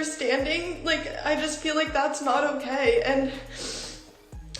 understanding. Like, I just feel like that's not okay. And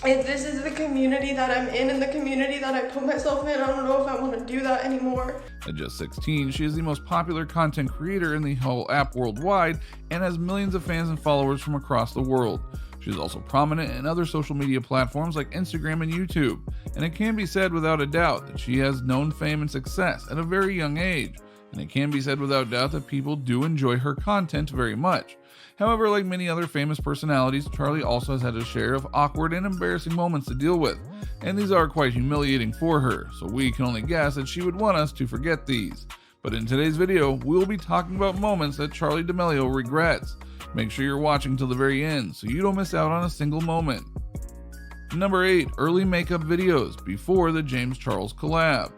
if this is the community that I'm in and the community that I put myself in, I don't know if I want to do that anymore. At just 16, she is the most popular content creator in the whole app worldwide and has millions of fans and followers from across the world. She is also prominent in other social media platforms like Instagram and YouTube, and it can be said without a doubt that she has known fame and success at a very young age, and it can be said without doubt that people do enjoy her content very much. However, like many other famous personalities, Charli also has had a share of awkward and embarrassing moments to deal with, and these are quite humiliating for her, so we can only guess that she would want us to forget these. But in today's video, we will be talking about moments that Charli D'Amelio regrets. Make sure you're watching till the very end so you don't miss out on a single moment. Number 8. Early makeup videos before the James Charles collab.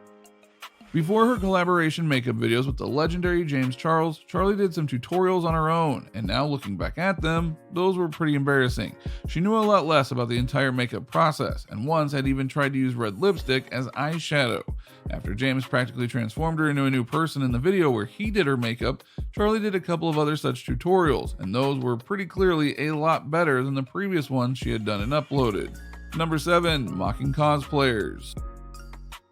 Before her collaboration makeup videos with the legendary James Charles, Charli did some tutorials on her own, and now looking back at them, those were pretty embarrassing. She knew a lot less about the entire makeup process, and once had even tried to use red lipstick as eyeshadow. After James practically transformed her into a new person in the video where he did her makeup, Charli did a couple of other such tutorials, and those were pretty clearly a lot better than the previous ones she had done and uploaded. Number 7. Mocking cosplayers.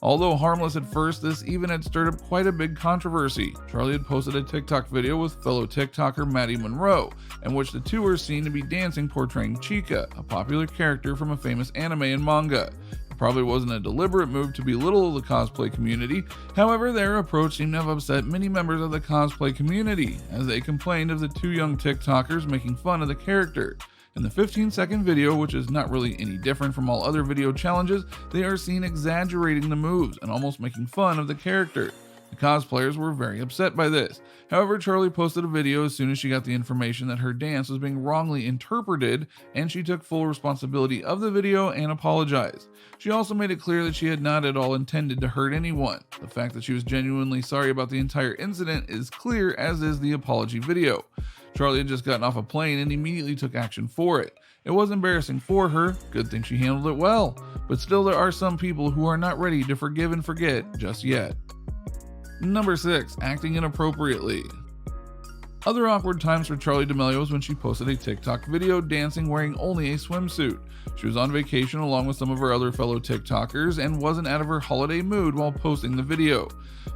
Although harmless at first, this even had stirred up quite a big controversy. Charli had posted a TikTok video with fellow TikToker Maddie Monroe, in which the two were seen to be dancing portraying Chica, a popular character from a famous anime and manga. It probably wasn't a deliberate move to belittle the cosplay community, however their approach seemed to have upset many members of the cosplay community, as they complained of the two young TikTokers making fun of the character. In the 15-second video, which is not really any different from all other video challenges, they are seen exaggerating the moves and almost making fun of the character. The cosplayers were very upset by this. However, Charli posted a video as soon as she got the information that her dance was being wrongly interpreted, and she took full responsibility of the video and apologized. She also made it clear that she had not at all intended to hurt anyone. The fact that she was genuinely sorry about the entire incident is clear, as is the apology video. Charli had just gotten off a plane and immediately took action for it. It was embarrassing for her, good thing she handled it well, but still there are some people who are not ready to forgive and forget just yet. Number 6. Acting inappropriately. Other awkward times for Charli D'Amelio was when she posted a TikTok video dancing wearing only a swimsuit. She was on vacation along with some of her other fellow TikTokers and wasn't out of her holiday mood while posting the video.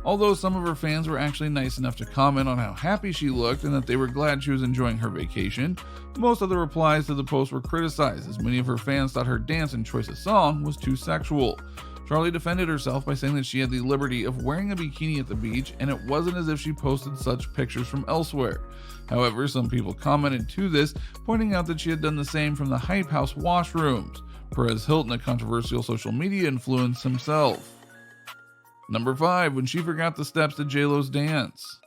Although some of her fans were actually nice enough to comment on how happy she looked and that they were glad she was enjoying her vacation, most of the replies to the post were criticized, as many of her fans thought her dance and choice of song was too sexual. Charli defended herself by saying that she had the liberty of wearing a bikini at the beach, and it wasn't as if she posted such pictures from elsewhere. However, some people commented to this, pointing out that she had done the same from the Hype House washrooms. Perez Hilton, a controversial social media influence himself. Number 5. When she forgot the steps to J-Lo's dance.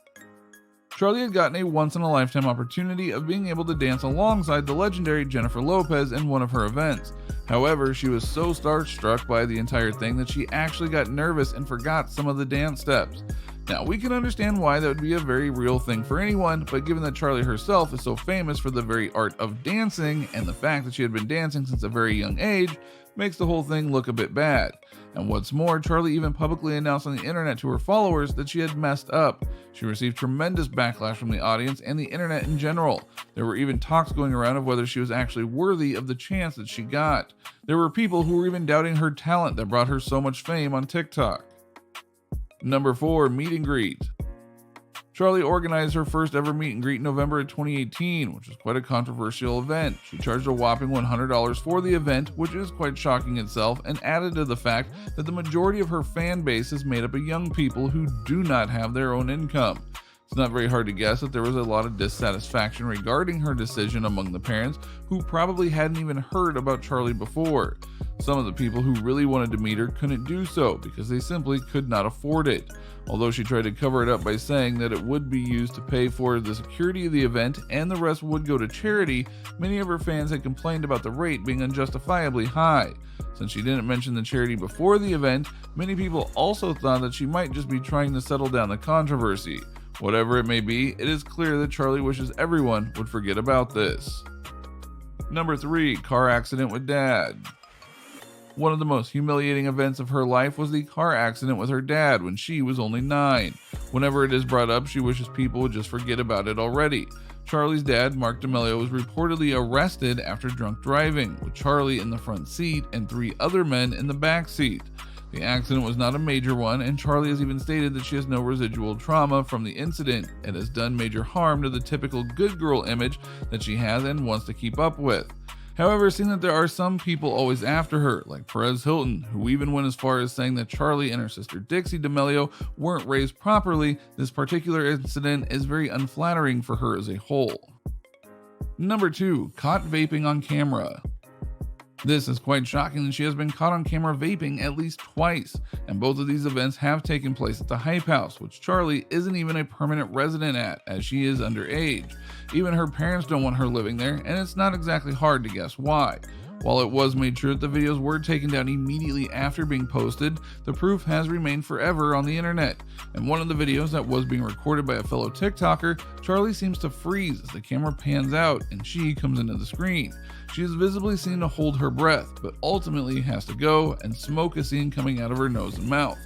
Charli had gotten a once-in-a-lifetime opportunity of being able to dance alongside the legendary Jennifer Lopez in one of her events. However, she was so starstruck by the entire thing that she actually got nervous and forgot some of the dance steps. Now, we can understand why that would be a very real thing for anyone, but given that Charli herself is so famous for the very art of dancing, and the fact that she had been dancing since a very young age, makes the whole thing look a bit bad. And what's more, Charli even publicly announced on the internet to her followers that she had messed up. She received tremendous backlash from the audience and the internet in general. There were even talks going around of whether she was actually worthy of the chance that she got. There were people who were even doubting her talent that brought her so much fame on TikTok. Number 4. Meet and greet. Charli organized her first ever meet and greet in November of 2018, which was quite a controversial event. She charged a whopping $100 for the event, which is quite shocking itself, and added to the fact that the majority of her fan base is made up of young people who do not have their own income. It's not very hard to guess that there was a lot of dissatisfaction regarding her decision among the parents who probably hadn't even heard about Charli before. Some of the people who really wanted to meet her couldn't do so because they simply could not afford it. Although she tried to cover it up by saying that it would be used to pay for the security of the event and the rest would go to charity, many of her fans had complained about the rate being unjustifiably high. Since she didn't mention the charity before the event, many people also thought that she might just be trying to settle down the controversy. Whatever it may be, it is clear that Charli wishes everyone would forget about this. Number 3. Car accident with dad. One of the most humiliating events of her life was the car accident with her dad when she was only 9. Whenever it is brought up, she wishes people would just forget about it already. Charli's dad, Mark D'Amelio, was reportedly arrested after drunk driving, with Charli in the front seat and 3 other men in the back seat. The accident was not a major one, and Charli has even stated that she has no residual trauma from the incident. It has done major harm to the typical good girl image that she has and wants to keep up with. However, seeing that there are some people always after her, like Perez Hilton, who even went as far as saying that Charli and her sister Dixie D'Amelio weren't raised properly, this particular incident is very unflattering for her as a whole. Number 2. Caught vaping on camera. This is quite shocking that she has been caught on camera vaping at least twice, and both of these events have taken place at the Hype House, which Charli isn't even a permanent resident at, as she is underage. Even her parents don't want her living there, and it's not exactly hard to guess why. While it was made sure that the videos were taken down immediately after being posted, the proof has remained forever on the internet. In one of the videos that was being recorded by a fellow TikToker, Charli seems to freeze as the camera pans out and she comes into the screen. She is visibly seen to hold her breath, but ultimately has to go, and smoke is seen coming out of her nose and mouth.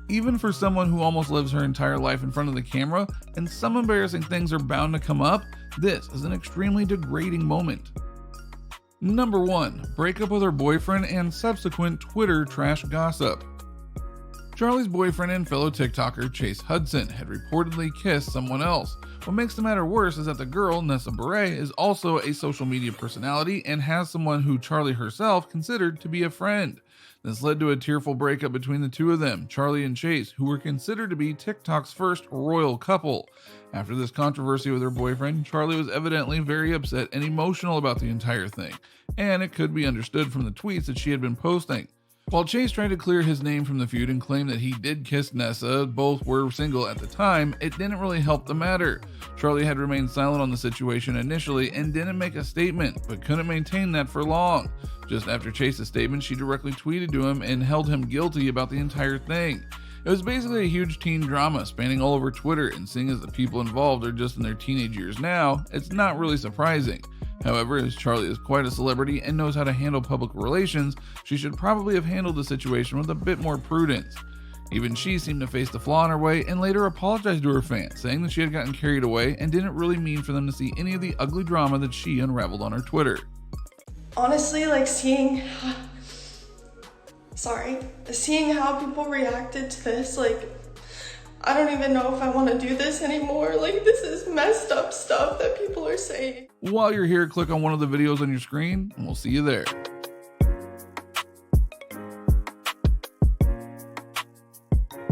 Even for someone who almost lives her entire life in front of the camera, and some embarrassing things are bound to come up, this is an extremely degrading moment. Number 1. Breakup with her boyfriend and subsequent Twitter trash gossip. Charli's boyfriend and fellow TikToker Chase Hudson had reportedly kissed someone else. What makes the matter worse is that the girl, Nessa Beret, is also a social media personality and has someone who Charli herself considered to be a friend. This led to a tearful breakup between the two of them, Charli and Chase, who were considered to be TikTok's first royal couple. After this controversy with her boyfriend, Charli was evidently very upset and emotional about the entire thing, and it could be understood from the tweets that she had been posting. While Chase tried to clear his name from the feud and claim that he did kiss Nessa, both were single at the time, it didn't really help the matter. Charli had remained silent on the situation initially and didn't make a statement, but couldn't maintain that for long. Just after Chase's statement, she directly tweeted to him and held him guilty about the entire thing. It was basically a huge teen drama spanning all over Twitter, and seeing as the people involved are just in their teenage years now, it's not really surprising. However, as Charli is quite a celebrity and knows how to handle public relations, she should probably have handled the situation with a bit more prudence. Even she seemed to face the flaw in her way and later apologized to her fans, saying that she had gotten carried away and didn't really mean for them to see any of the ugly drama that she unraveled on her Twitter. Honestly, like seeing how people reacted to this, like, I don't even know if I want to do this anymore. Like, this is messed up stuff that people are saying. While you're here, click on one of the videos on your screen and we'll see you there.